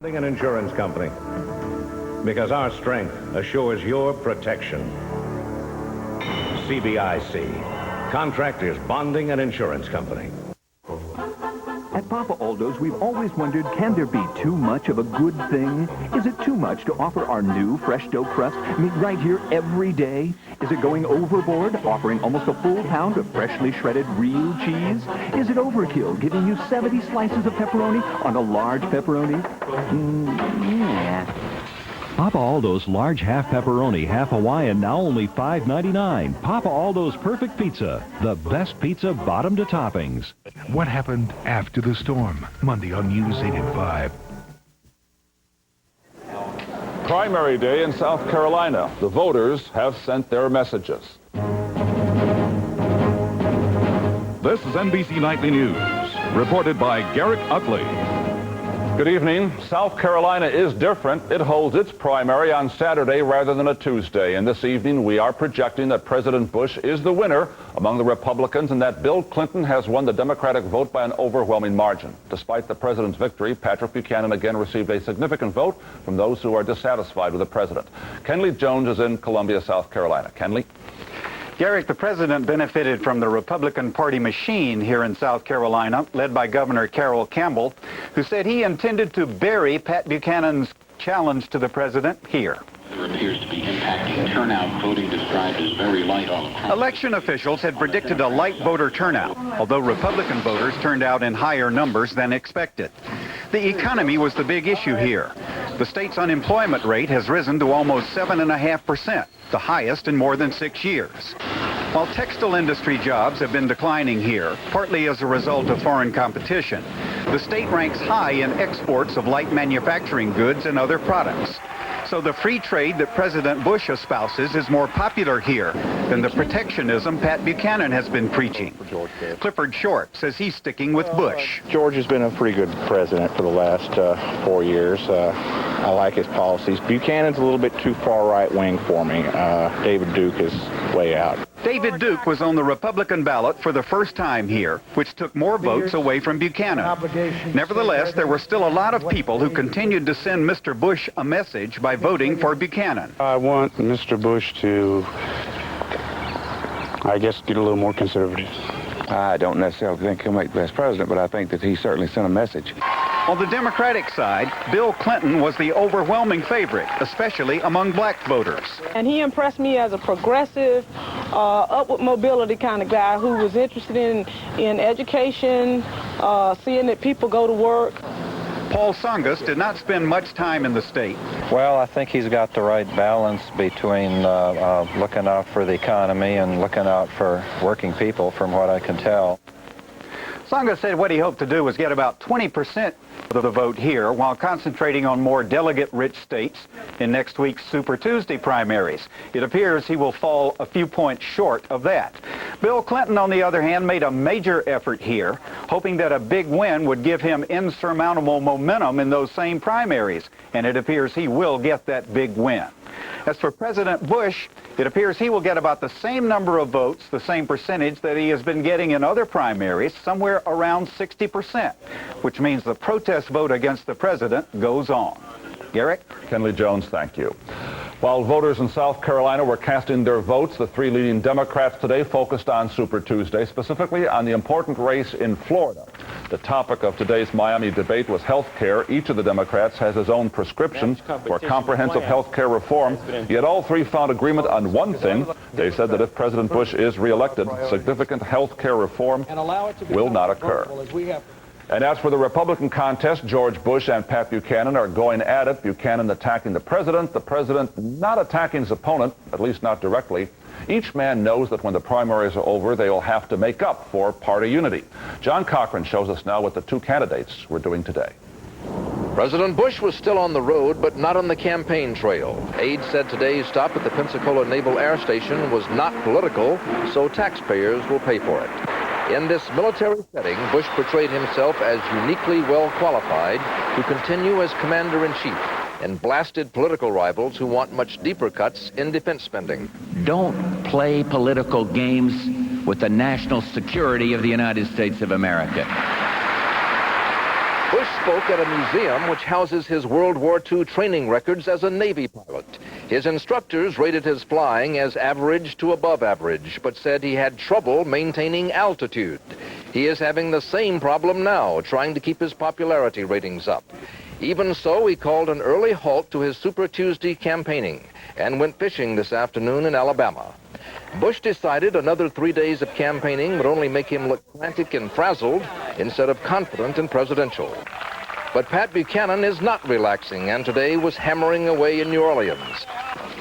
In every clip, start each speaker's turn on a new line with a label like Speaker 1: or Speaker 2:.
Speaker 1: An insurance company, because our strength assures your protection. CBIC, Contractors Bonding and Insurance Company.
Speaker 2: At Papa Aldo's, we've always wondered, can there be too much of a good thing? Is it too much to offer our new fresh dough crust made right here every day? Is it going overboard, offering almost a full pound of freshly shredded real cheese? Is it overkill, giving you 70 slices of pepperoni on a large pepperoni? Yeah.
Speaker 3: Papa Aldo's large half pepperoni, half Hawaiian, now only $5.99. Papa Aldo's Perfect Pizza, the best pizza bottom to toppings.
Speaker 4: What happened after the storm? Monday on News 8 at 5.
Speaker 5: Primary day in South Carolina. The voters have sent their messages.
Speaker 6: This is NBC Nightly News, reported by Garrett Utley.
Speaker 5: Good evening. South Carolina is different. It holds its primary on Saturday rather than a Tuesday. And this evening, we are projecting that President Bush is the winner among the Republicans and that Bill Clinton has won the Democratic vote by an overwhelming margin. Despite the president's victory, Patrick Buchanan again received a significant vote from those who are dissatisfied with the president. Kenley Jones is in Columbia, South Carolina. Kenley?
Speaker 7: Garrick, the president benefited from the Republican Party machine here in South Carolina, led by Governor Carroll Campbell, who said he intended to bury Pat Buchanan's challenge to the president here.
Speaker 8: There appears to be impacting turnout, voting described as very light all across.
Speaker 7: Election officials had predicted a light voter turnout, although Republican voters turned out in higher numbers than expected. The economy was the big issue here. The state's unemployment rate has risen to almost 7.5%, the highest in more than 6 years. While textile industry jobs have been declining here, partly as a result of foreign competition, the state ranks high in exports of light manufacturing goods and other products. So the free trade that President Bush espouses is more popular here than the protectionism Pat Buchanan has been preaching. Clifford Short says he's sticking with Bush.
Speaker 9: George has been a pretty good president for the last 4 years. I like his policies. Buchanan's a little bit too far right-wing for me. David Duke is way out.
Speaker 7: David Duke was on the Republican ballot for the first time here, which took more votes away from Buchanan. Nevertheless, there were still a lot of people who continued to send Mr. Bush a message by voting for Buchanan.
Speaker 9: I want Mr. Bush to, I guess, get a little more conservative.
Speaker 10: I don't necessarily think he'll make the best president, but I think that he certainly sent a message.
Speaker 7: On the Democratic side, Bill Clinton was the overwhelming favorite, especially among black voters.
Speaker 11: And he impressed me as a progressive, upward mobility kind of guy who was interested in education, seeing that people go to work.
Speaker 7: Paul Tsongas did not spend much time in the state.
Speaker 12: Well, I think he's got the right balance between looking out for the economy and looking out for working people, from what I can tell.
Speaker 7: Tsongas said what he hoped to do was get about 20% of the vote here while concentrating on more delegate-rich states in next week's Super Tuesday primaries. It appears he will fall a few points short of that. Bill Clinton, on the other hand, made a major effort here, hoping that a big win would give him insurmountable momentum in those same primaries, and it appears he will get that big win. As for President Bush, it appears he will get about the same number of votes, the same percentage that he has been getting in other primaries, somewhere around 60%, which means the protest vote against the president goes on. Garrett?
Speaker 5: Kenley Jones, thank you. While voters in South Carolina were casting their votes, the three leading Democrats today focused on Super Tuesday, specifically on the important race in Florida. The topic of today's Miami debate was health care. Each of the Democrats has his own prescription for comprehensive health care reform. Yet all three found agreement on one thing. They said that if President Bush is reelected, significant health care reform will not occur. And as for the Republican contest, George Bush and Pat Buchanan are going at it. Buchanan attacking the president not attacking his opponent, at least not directly. Each man knows that when the primaries are over, they will have to make up for party unity. John Cochran shows us now what the two candidates were doing today.
Speaker 13: President Bush was still on the road, but not on the campaign trail. Aides said today's stop at the Pensacola Naval Air Station was not political, so taxpayers will pay for it. In this military setting, Bush portrayed himself as uniquely well qualified to continue as commander-in-chief and blasted political rivals who want much deeper cuts in defense spending.
Speaker 14: Don't play political games with the national security of the United States of America.
Speaker 13: Bush spoke at a museum which houses his World War II training records as a Navy pilot. His instructors rated his flying as average to above average, but said he had trouble maintaining altitude. He is having the same problem now, trying to keep his popularity ratings up. Even so, he called an early halt to his Super Tuesday campaigning and went fishing this afternoon in Alabama. Bush decided another 3 days of campaigning would only make him look frantic and frazzled instead of confident and presidential. But Pat Buchanan is not relaxing, and today was hammering away in New Orleans.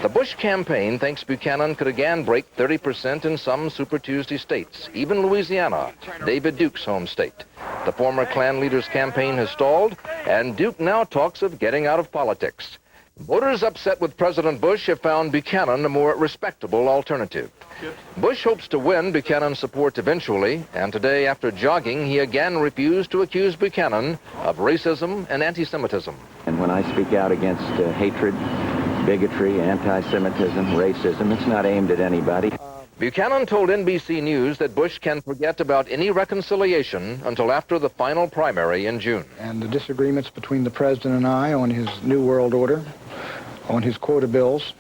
Speaker 13: The Bush campaign thinks Buchanan could again break 30% in some Super Tuesday states, even Louisiana, David Duke's home state. The former Klan leader's campaign has stalled, and Duke now talks of getting out of politics. Voters upset with President Bush have found Buchanan a more respectable alternative. Bush hopes to win Buchanan's support eventually, and today, after jogging, he again refused to accuse Buchanan of racism and anti-Semitism.
Speaker 14: And when I speak out against hatred, bigotry, anti-Semitism, racism, it's not aimed at anybody.
Speaker 13: Buchanan told NBC News that Bush can forget about any reconciliation until after the final primary in June.
Speaker 15: And the disagreements between the president and I on his New World Order, on his quota bills,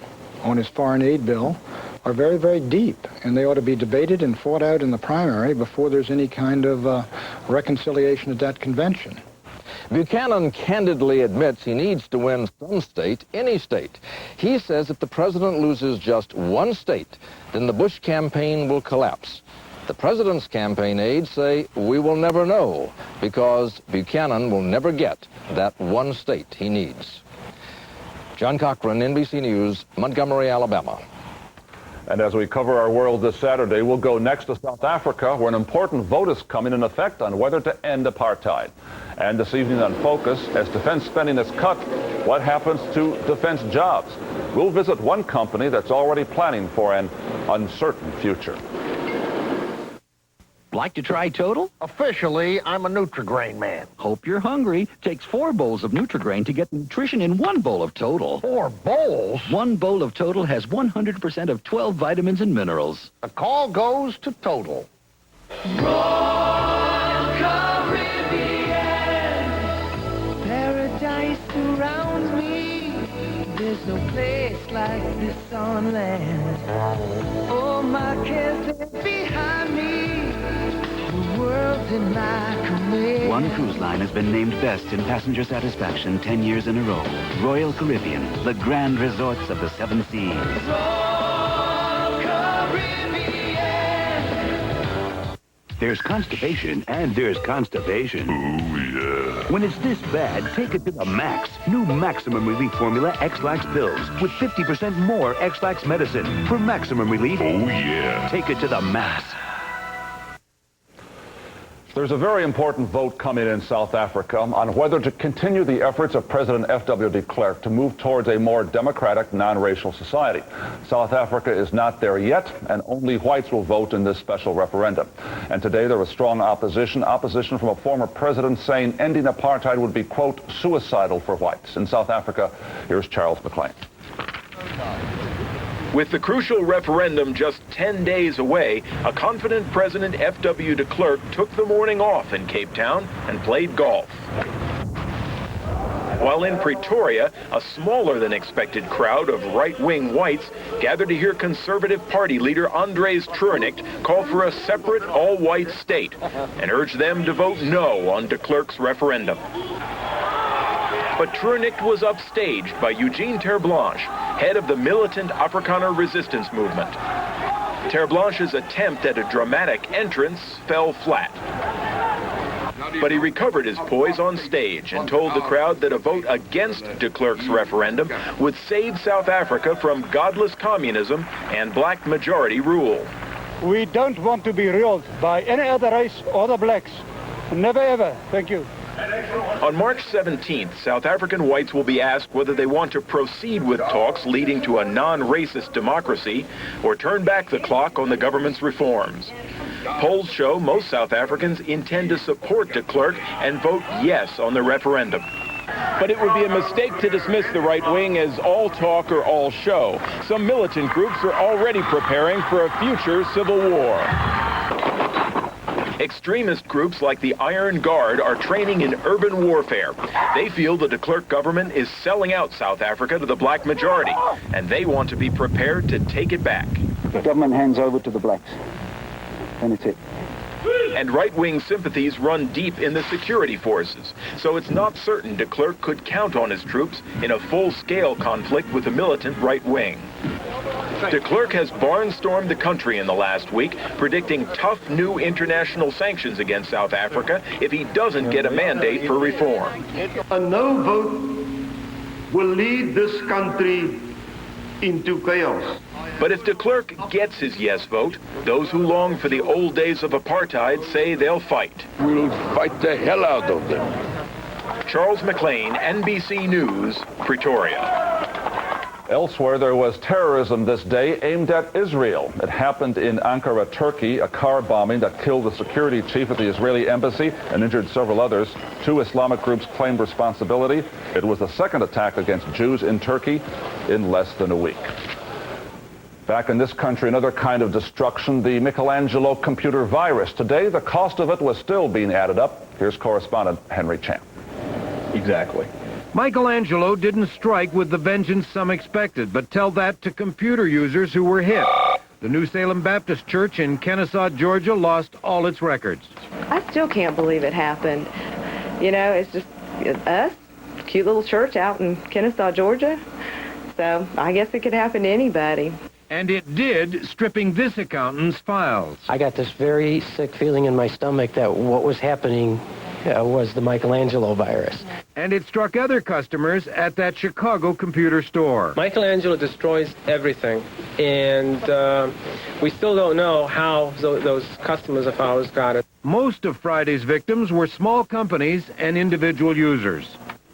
Speaker 15: on his foreign aid bill, are very, very deep, and they ought to be debated and fought out in the primary before there's any kind of reconciliation at that convention.
Speaker 13: Buchanan candidly admits he needs to win some state, any state. He says if the president loses just one state, then the Bush campaign will collapse. The president's campaign aides say we will never know because Buchanan will never get that one state he needs. John Cochran, NBC News, Montgomery, Alabama.
Speaker 5: And as we cover our world this Saturday, we'll go next to South Africa, where an important vote is coming in effect on whether to end apartheid. And this evening on Focus, as defense spending is cut, what happens to defense jobs? We'll visit one company that's already planning for an uncertain future.
Speaker 16: Like to try Total? Officially, I'm a Nutri-Grain man. Hope you're hungry. Takes 4 bowls of Nutri-Grain to get nutrition in 1 bowl of Total. 4 bowls? 1 bowl of Total has 100% of 12 vitamins and minerals. The call goes to Total.
Speaker 17: Paradise surrounds me. There's no place like this on land. Oh, my cares left behind me. The world's in my command.
Speaker 18: One cruise line has been named best in passenger satisfaction 10 years in a row. Royal Caribbean, the grand resorts of the 7 seas.
Speaker 17: Royal Caribbean.
Speaker 19: There's constipation and there's constipation. Oh, yeah. When it's this bad, take it to the max. New Maximum Relief Formula X-Lax pills with 50% more X-Lax medicine for maximum relief. Oh, yeah. Take it to the max.
Speaker 5: There's a very important vote coming in South Africa on whether to continue the efforts of President F.W. de Klerk to move towards a more democratic, non-racial society. South Africa is not there yet, and only whites will vote in this special referendum. And today there was strong opposition from a former president saying ending apartheid would be, quote, suicidal for whites. In South Africa, here's Charles McLean.
Speaker 20: With the crucial referendum just 10 days away, a confident President F.W. de Klerk took the morning off in Cape Town and played golf. While in Pretoria, a smaller than expected crowd of right-wing whites gathered to hear Conservative Party leader Andries Truenicht call for a separate all-white state and urge them to vote no on de Klerk's referendum. But Truenicht was upstaged by Eugene Terblanche, head of the militant Afrikaner resistance movement. Terblanche's attempt at a dramatic entrance fell flat. But he recovered his poise on stage and told the crowd that a vote against de Klerk's referendum would save South Africa from godless communism and black majority rule.
Speaker 21: We don't want to be ruled by any other race or the blacks. Never ever. Thank you.
Speaker 20: On March 17th, South African whites will be asked whether they want to proceed with talks leading to a non-racist democracy or turn back the clock on the government's reforms. Polls show most South Africans intend to support de Klerk and vote yes on the referendum.
Speaker 22: But it would be a mistake to dismiss the right wing as all talk or all show. Some militant groups are already preparing for a future civil war.
Speaker 20: Extremist groups like the Iron Guard are training in urban warfare. They feel the de Klerk government is selling out South Africa to the black majority, and they want to be prepared to take it back.
Speaker 1: The government hands over to the blacks, and it's it.
Speaker 20: And right-wing sympathies run deep in the security forces, so it's not certain de Klerk could count on his troops in a full-scale conflict with the militant right wing. De Klerk has barnstormed the country in the last week, predicting tough new international sanctions against South Africa if he doesn't get a mandate for reform.
Speaker 2: A no vote will lead this country into chaos.
Speaker 20: But if de Klerk gets his yes vote, those who long for the old days of apartheid say they'll fight.
Speaker 2: We'll fight the hell out of them.
Speaker 20: Charles McLean, NBC News, Pretoria.
Speaker 5: Elsewhere, there was terrorism this day aimed at Israel. It happened in Ankara, Turkey, a car bombing that killed the security chief at the Israeli embassy and injured several others. 2 Islamic groups claimed responsibility. It was the second attack against Jews in Turkey in less than a week. Back in this country, another kind of destruction, the Michelangelo computer virus. Today, the cost of it was still being added up. Here's correspondent Henry Champ.
Speaker 23: Exactly. Michelangelo didn't strike with the vengeance some expected, but tell that to computer users who were hit. The New Salem Baptist Church in Kennesaw, Georgia, lost all its records.
Speaker 24: I still can't believe it happened. You know, it's just us, cute little church out in Kennesaw, Georgia. So I guess it could happen to anybody.
Speaker 23: And it did, stripping this accountant's files.
Speaker 25: I got this very sick feeling in my stomach that what was happening was the Michelangelo virus.
Speaker 23: And it struck other customers at that Chicago computer store.
Speaker 26: Michelangelo destroys everything, and we still don't know how those customers of ours got it.
Speaker 23: Most of Friday's victims were small companies and individual users.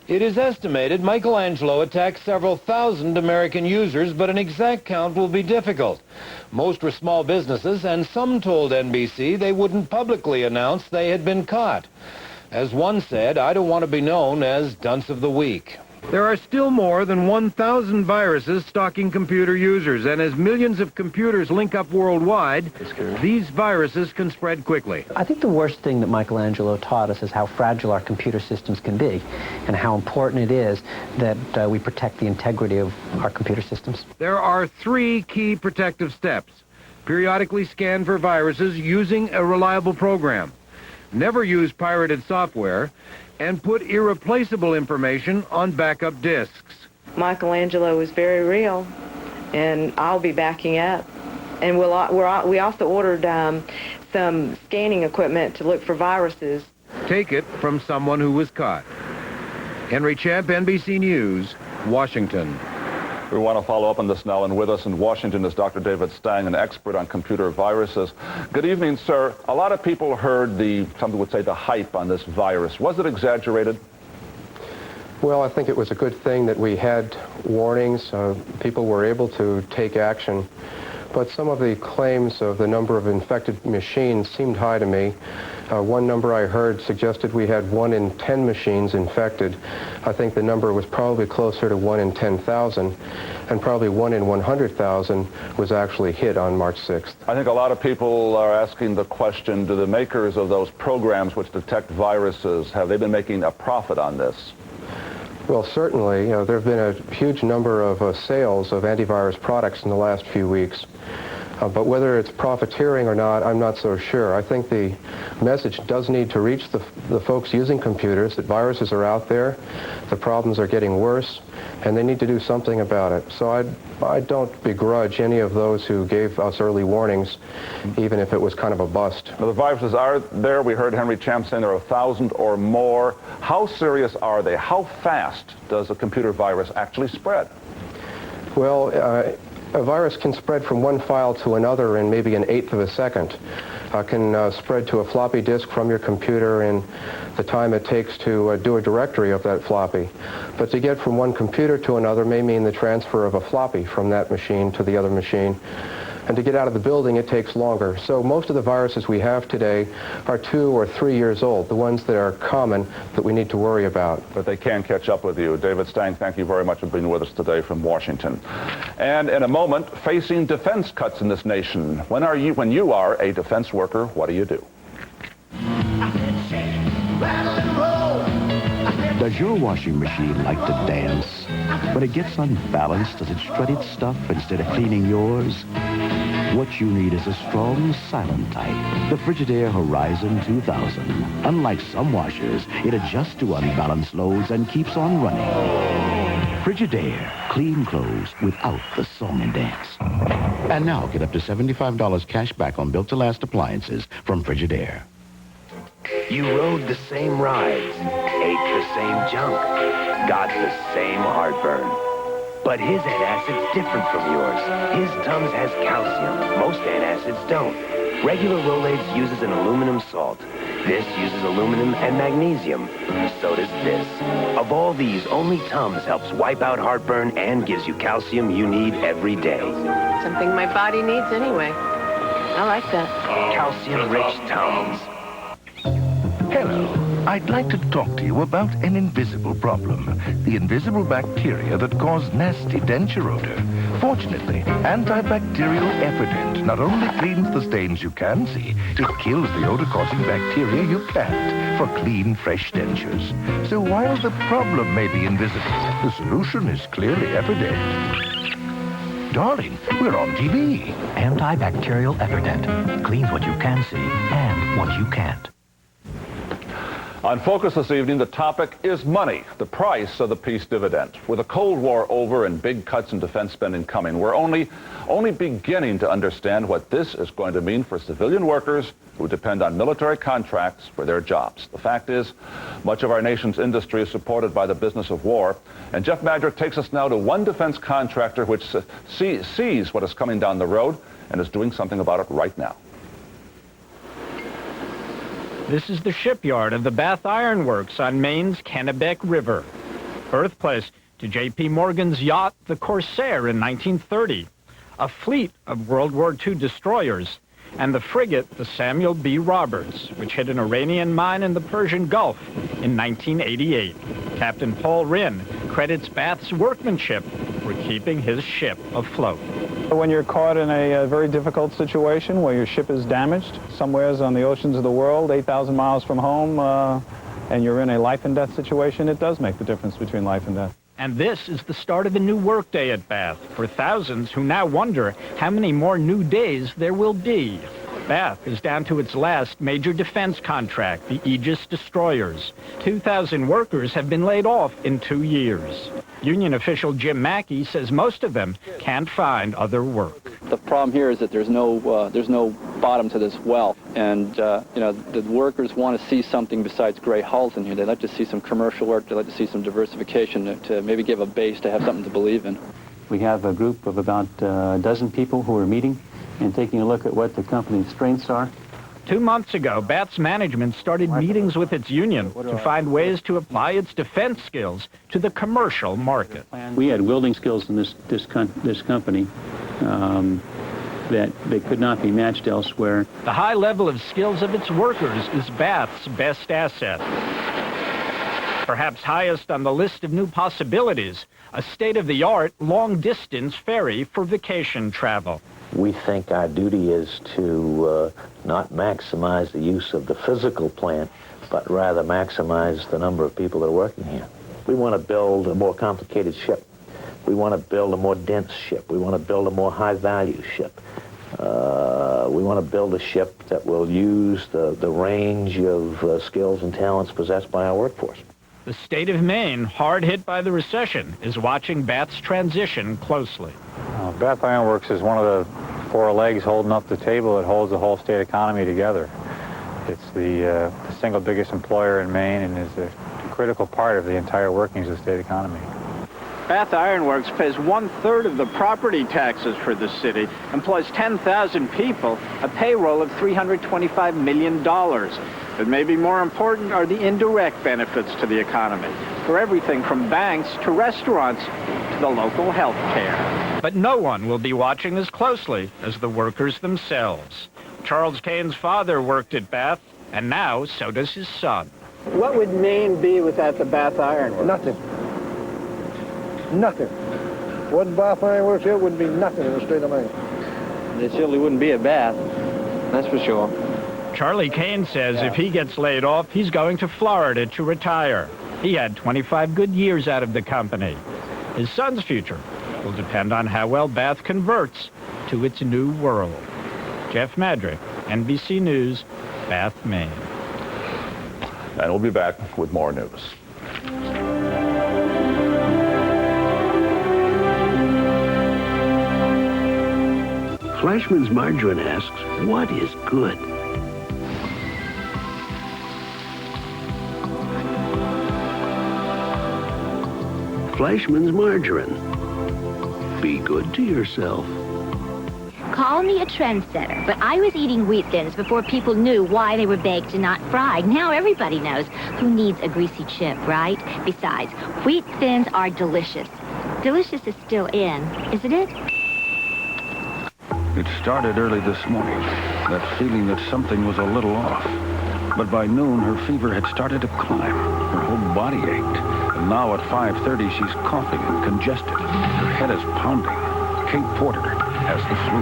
Speaker 23: It is estimated Michelangelo attacked several thousand American users, but an exact count will be difficult. Most were small businesses, and some told NBC they wouldn't publicly announce they had been caught. As one said, I don't want to be known as Dunce of the Week. There are still more than 1,000 viruses stalking computer users, and as millions of computers link up worldwide, these viruses can spread quickly.
Speaker 27: I think the worst thing that Michelangelo taught us is how fragile our computer systems can be, and how important it is that we protect the integrity of our computer systems.
Speaker 23: There are 3 key protective steps. Periodically scan for viruses using a reliable program. Never use pirated software, and put irreplaceable information on backup disks.
Speaker 24: Michelangelo is very real, and I'll be backing up. And we also ordered some scanning equipment to look for viruses.
Speaker 23: Take it from someone who was caught. Henry Champ, NBC News, Washington.
Speaker 5: We want to follow up on this now, and with us in Washington is Dr. David Stang, an expert on computer viruses. Good evening, sir. A lot of people heard some would say the hype on this virus. Was it exaggerated?
Speaker 28: Well, I think it was a good thing that we had warnings. People were able to take action. But some of the claims of the number of infected machines seemed high to me. One number I heard suggested we had 1 in 10 machines infected. I think the number was probably closer to 1 in 10,000, and probably 1 in 100,000 was actually hit on March 6th.
Speaker 5: I think a lot of people are asking the question, do the makers of those programs which detect viruses, have they been making a profit on this?
Speaker 28: Well, certainly. There have been a huge number of sales of antivirus products in the last few weeks. But whether it's profiteering or not, I'm not so sure. I think the message does need to reach the folks using computers that viruses are out there, the problems are getting worse, and they need to do something about it. So I don't begrudge any of those who gave us early warnings, even if it was kind of a bust.
Speaker 5: Now, the viruses are there. We heard Henry Champ saying there are 1,000 or more. How serious are they? How fast does a computer virus actually spread?
Speaker 28: Well, a virus can spread from one file to another in maybe 1/8 of a second. Can spread to a floppy disk from your computer in the time it takes to do a directory of that floppy. But to get from one computer to another may mean the transfer of a floppy from that machine to the other machine. And to get out of the building, it takes longer. So most of the viruses we have today are 2 or 3 years old, the ones that are common that we need to worry about.
Speaker 5: But they can catch up with you. David Stang, thank you very much for being with us today from Washington. And in a moment, facing defense cuts in this nation. When you are a defense worker, what do you do?
Speaker 18: Does your washing machine like to dance? When it gets unbalanced, does it strut its stuff instead of cleaning yours? What you need is a strong, silent type, the Frigidaire Horizon 2000. Unlike some washers, it adjusts to unbalanced loads and keeps on running. Frigidaire, clean clothes without the song and dance. And now get up to $75 cash back on built-to-last appliances from Frigidaire.
Speaker 3: You rode the same rides, ate the same junk, got the same heartburn. But his antacid's different from yours. His Tums has calcium. Most antacids don't. Regular Rolaids uses an aluminum salt. This uses aluminum and magnesium. So does this. Of all these, only Tums helps wipe out heartburn and gives you calcium you need every day.
Speaker 24: Something my body needs anyway. I like that.
Speaker 3: Calcium-rich Tums.
Speaker 4: Hello. I'd like to talk to you about an invisible problem. The invisible bacteria that cause nasty denture odor. Fortunately, antibacterial Effident not only cleans the stains you can see, it kills the odor-causing bacteria you can't for clean, fresh dentures. So while the problem may be invisible, the solution is clearly evident. Darling, we're on TV.
Speaker 6: Antibacterial Effident cleans what you can see and what you can't.
Speaker 5: On Focus this evening, the topic is money, the price of the peace dividend. With the Cold War over and big cuts in defense spending coming, we're only beginning to understand what this is going to mean for civilian workers who depend on military contracts for their jobs. The fact is, much of our nation's industry is supported by the business of war. And Jeff Madrick takes us now to one defense contractor which sees what is coming down the road and is doing something about it right now.
Speaker 8: This is the shipyard of the Bath Iron Works on Maine's Kennebec River, birthplace to J.P. Morgan's yacht, the Corsair, in 1930, a fleet of World War II destroyers, and the frigate, the Samuel B. Roberts, which hit an Iranian mine in the Persian Gulf in 1988. Captain Paul Rinn credits Bath's workmanship for keeping his ship afloat.
Speaker 9: When you're caught in a very difficult situation where your ship is damaged, somewheres on the oceans of the world, 8,000 miles from home, and you're in a life and death situation, it does make the difference between life and death.
Speaker 8: And this is the start of a new workday at Bath for thousands who now wonder how many more new days there will be. Bath is down to its last major defense contract, the Aegis destroyers. 2,000 workers have been laid off in 2 years. Union official Jim Mackey says most of them can't find other work.
Speaker 10: The problem here is that there's no bottom to this well, and the workers want to see something besides gray hulls in here. They'd like to see some commercial work. They'd like to see some diversification to maybe give a base to have something to believe in.
Speaker 27: We have a group of about a dozen people who are meeting and taking a look at what the company's strengths are.
Speaker 8: 2 months ago, Bath's management started meetings with its union to find ways to apply its defense skills to the commercial market.
Speaker 27: We had welding skills in this company that they could not be matched elsewhere.
Speaker 8: The high level of skills of its workers is Bath's best asset. Perhaps highest on the list of new possibilities, a state-of-the-art long-distance ferry for vacation travel.
Speaker 11: We think our duty is to not maximize the use of the physical plant, but rather maximize the number of people that are working here. We want to build a more complicated ship. We want to build a more dense ship. We want to build a more high-value ship. We want to build a ship that will use the range of skills and talents possessed by our workforce.
Speaker 8: The state of Maine, hard hit by the recession, is watching Bath's transition closely.
Speaker 9: Bath Iron Works is one of the 4 legs holding up the table that holds the whole state economy together. It's the single biggest employer in Maine and is a critical part of the entire workings of the state economy.
Speaker 8: Bath Iron Works pays 1/3 of the property taxes for the city, employs 10,000 people, a payroll of $325 million. But maybe more important are the indirect benefits to the economy, for everything from banks to restaurants to the local health care. But no one will be watching as closely as the workers themselves. Charles Kane's father worked at Bath, and now so does his son.
Speaker 21: What would Maine be without the Bath Iron Works?
Speaker 12: Nothing. Nothing. Wasn't Bath Iron Works, it wouldn't be nothing in the state of Maine.
Speaker 10: It certainly wouldn't be a Bath, that's for sure.
Speaker 8: Charlie Kane says if he gets laid off, he's going to Florida to retire. He had 25 good years out of the company. His son's future will depend on how well Bath converts to its new world. Jeff Madrick, NBC News, Bath, Maine.
Speaker 5: And we'll be back with more news.
Speaker 7: Fleischmann's Margarine asks, what is good? Fleischmann's Margarine. Be good to yourself.
Speaker 13: Call me a trendsetter, but I was eating wheat thins before people knew why they were baked and not fried. Now everybody knows who needs a greasy chip, right? Besides, wheat thins are delicious. Delicious is still in, isn't it?
Speaker 14: It started early this morning, that feeling that something was a little off. But by noon, her fever had started to climb. Her whole body ached. And now at 5:30, she's coughing and congested. Her head is pounding. Kate Porter has the flu.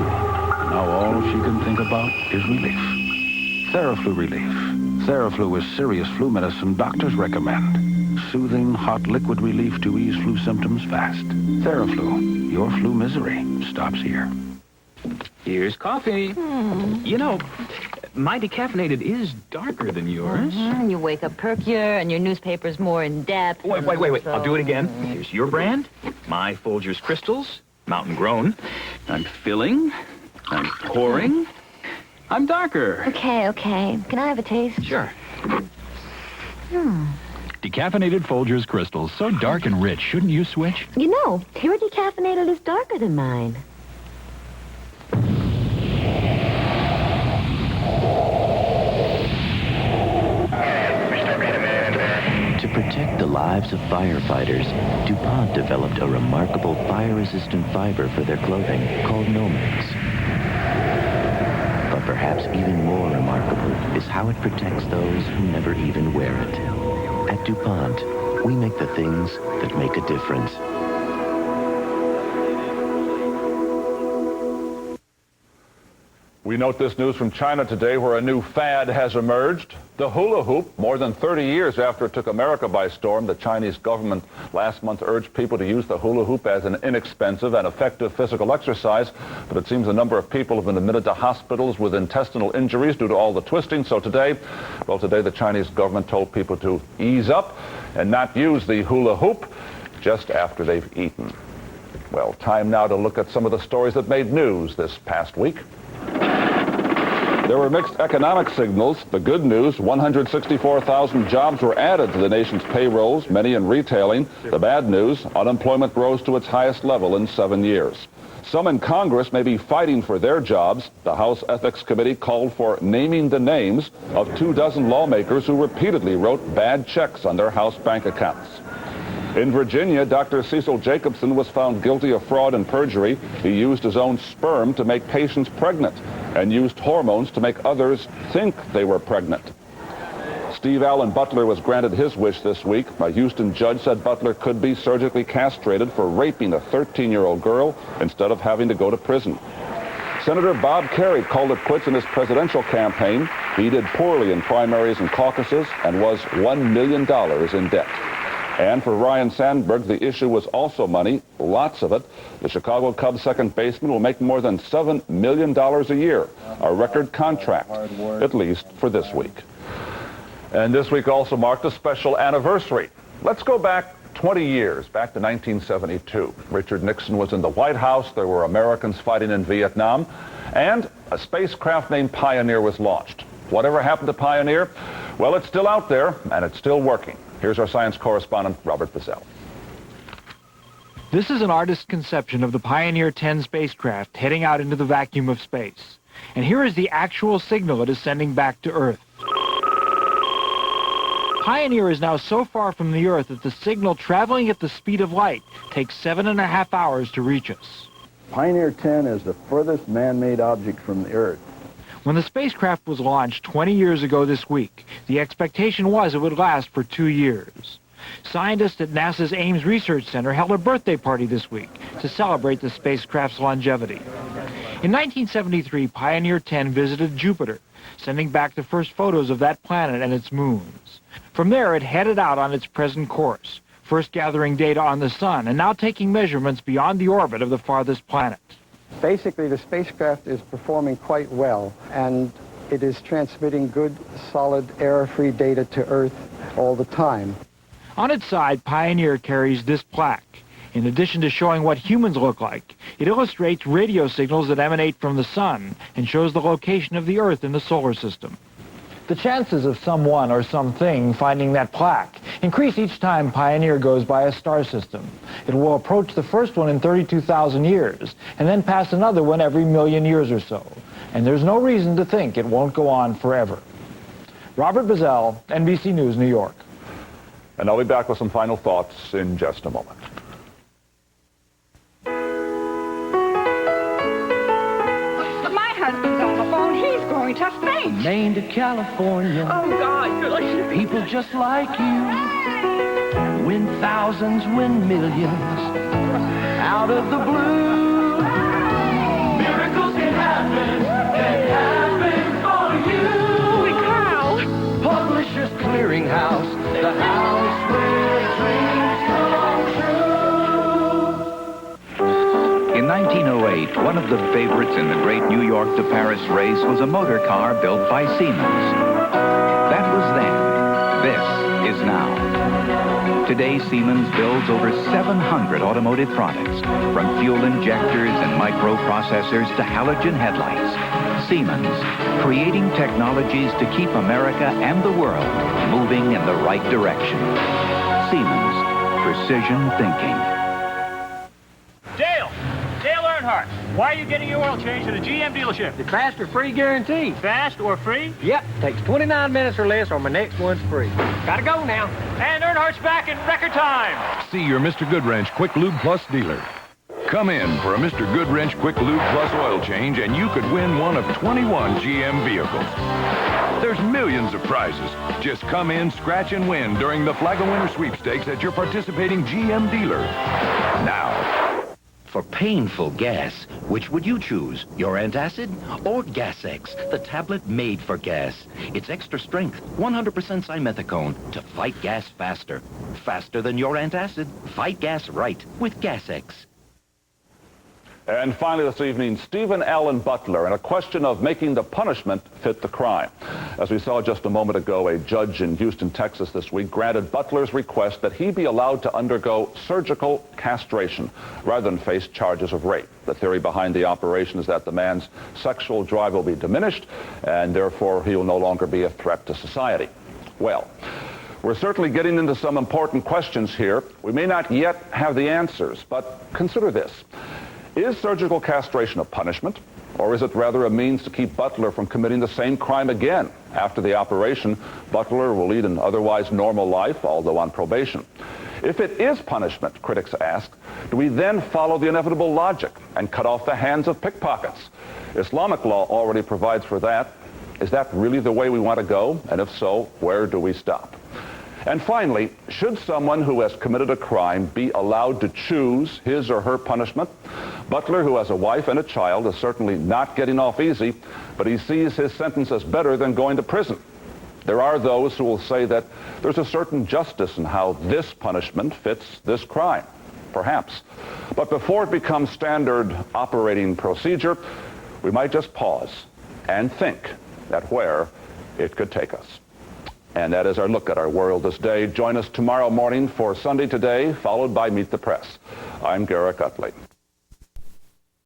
Speaker 14: Now all she can think about is relief. Theraflu relief. Theraflu is serious flu medicine doctors recommend. Soothing, hot liquid relief to ease flu symptoms fast. Theraflu, your flu misery stops here.
Speaker 15: Here's coffee. You know, my decaffeinated is darker than yours.
Speaker 16: You wake up perkier, and your newspaper's more in-depth.
Speaker 15: Wait. I'll do it again. Here's your brand. My Folgers Crystals. Mountain grown. I'm filling. I'm pouring. I'm darker.
Speaker 16: Okay. Can I have a taste?
Speaker 15: Sure.
Speaker 6: Decaffeinated Folgers Crystals. So dark and rich. Shouldn't you switch?
Speaker 16: You know, your decaffeinated is darker than mine.
Speaker 18: To protect the lives of firefighters, DuPont developed a remarkable fire-resistant fiber for their clothing called Nomex. But perhaps even more remarkable is how it protects those who never even wear it. At DuPont, we make the things that make a difference.
Speaker 5: We note this news from China today, where a new fad has emerged. The hula hoop. More than 30 years after it took America by storm, the Chinese government last month urged people to use the hula hoop as an inexpensive and effective physical exercise. But it seems a number of people have been admitted to hospitals with intestinal injuries due to all the twisting. So today the Chinese government told people to ease up and not use the hula hoop just after they've eaten. Well, time now to look at some of the stories that made news this past week. There were mixed economic signals. The good news, 164,000 jobs were added to the nation's payrolls, many in retailing. The bad news, unemployment rose to its highest level in 7 years. Some in Congress may be fighting for their jobs. The House Ethics Committee called for naming the names of 24 lawmakers who repeatedly wrote bad checks on their House bank accounts. In Virginia, Dr. Cecil Jacobson was found guilty of fraud and perjury. He used his own sperm to make patients pregnant and used hormones to make others think they were pregnant. Steve Allen Butler was granted his wish this week. A Houston judge said Butler could be surgically castrated for raping a 13-year-old girl instead of having to go to prison. Senator Bob Kerrey called it quits in his presidential campaign. He did poorly in primaries and caucuses and was $1 million in debt. And for Ryan Sandberg, the issue was also money, lots of it. The Chicago Cubs second baseman will make more than $7 million a year, a record contract, at least for this week. And this week also marked a special anniversary. Let's go back 20 years, back to 1972. Richard Nixon was in the White House. There were Americans fighting in Vietnam, and a spacecraft named Pioneer was launched. Whatever happened to Pioneer? Well, it's still out there, and it's still working. Here's our science correspondent, Robert Bazell.
Speaker 17: This is an artist's conception of the Pioneer 10 spacecraft heading out into the vacuum of space. And here is the actual signal it is sending back to Earth. Pioneer is now so far from the Earth that the signal traveling at the speed of light takes 7.5 hours to reach us.
Speaker 12: Pioneer 10 is the furthest man-made object from the Earth.
Speaker 17: When the spacecraft was launched 20 years ago this week, the expectation was it would last for 2 years. Scientists at NASA's Ames Research Center held a birthday party this week to celebrate the spacecraft's longevity. In 1973, Pioneer 10 visited Jupiter, sending back the first photos of that planet and its moons. From there, it headed out on its present course, first gathering data on the sun and now taking measurements beyond the orbit of the farthest planet.
Speaker 1: Basically, the spacecraft is performing quite well, and it is transmitting good, solid, error-free data to Earth all the time.
Speaker 17: On its side, Pioneer carries this plaque. In addition to showing what humans look like, it illustrates radio signals that emanate from the sun and shows the location of the Earth in the solar system. The chances of someone or something finding that plaque increase each time Pioneer goes by a star system. It will approach the first one in 32,000 years, and then pass another one every million years or so. And there's no reason to think it won't go on forever. Robert Bazell, NBC News, New York.
Speaker 5: And I'll be back with some final thoughts in just a moment.
Speaker 2: Going to Spain.
Speaker 19: Maine to California.
Speaker 2: Oh, God.
Speaker 19: People just like you. Win thousands, win millions. Out of the blue. Miracles can happen for you.
Speaker 2: Holy cow.
Speaker 19: Publishers Clearinghouse. The house where dreams come true.
Speaker 6: In 1908, one of the favorites in the great New York to Paris race was a motor car built by Siemens. That was then. This is now. Today, Siemens builds over 700 automotive products, from fuel injectors and microprocessors to halogen headlights. Siemens, creating technologies to keep America and the world moving in the right direction. Siemens, precision thinking.
Speaker 17: Why are you getting your oil changed at a GM dealership?
Speaker 20: The fast or free guarantee.
Speaker 17: Fast or free?
Speaker 20: Yep. Takes 29 minutes or less, or my next one's free. Gotta go now.
Speaker 17: And Earnhardt's back in record time.
Speaker 4: See your Mr. Goodwrench Quick Lube Plus dealer. Come in for a Mr. Goodwrench Quick Lube Plus oil change, and you could win one of 21 GM vehicles. There's millions of prizes. Just come in, scratch, and win during the Flag of Winter sweepstakes at your participating GM dealer. Now,
Speaker 22: for painful gas, which would you choose? Your antacid or Gas-X, the tablet made for gas? It's extra strength, 100% simethicone to fight gas faster. Faster than your antacid. Fight gas right with Gas-X.
Speaker 5: And finally this evening, Stephen Allen Butler, and a question of making the punishment fit the crime. As we saw just a moment ago, a judge in Houston, Texas this week granted Butler's request that he be allowed to undergo surgical castration rather than face charges of rape. The theory behind the operation is that the man's sexual drive will be diminished, and therefore he will no longer be a threat to society. Well, we're certainly getting into some important questions here. We may not yet have the answers, but consider this. Is surgical castration a punishment, or is it rather a means to keep Butler from committing the same crime again? After the operation, Butler will lead an otherwise normal life, although on probation. If it is punishment, critics ask, do we then follow the inevitable logic and cut off the hands of pickpockets? Islamic law already provides for that. Is that really the way we want to go? And if so, where do we stop? And finally, should someone who has committed a crime be allowed to choose his or her punishment? Butler, who has a wife and a child, is certainly not getting off easy, but he sees his sentence as better than going to prison. There are those who will say that there's a certain justice in how this punishment fits this crime. Perhaps. But before it becomes standard operating procedure, we might just pause and think at where it could take us. And that is our look at our world this day. Join us tomorrow morning for Sunday Today, followed by Meet the Press. I'm Garrett Utley.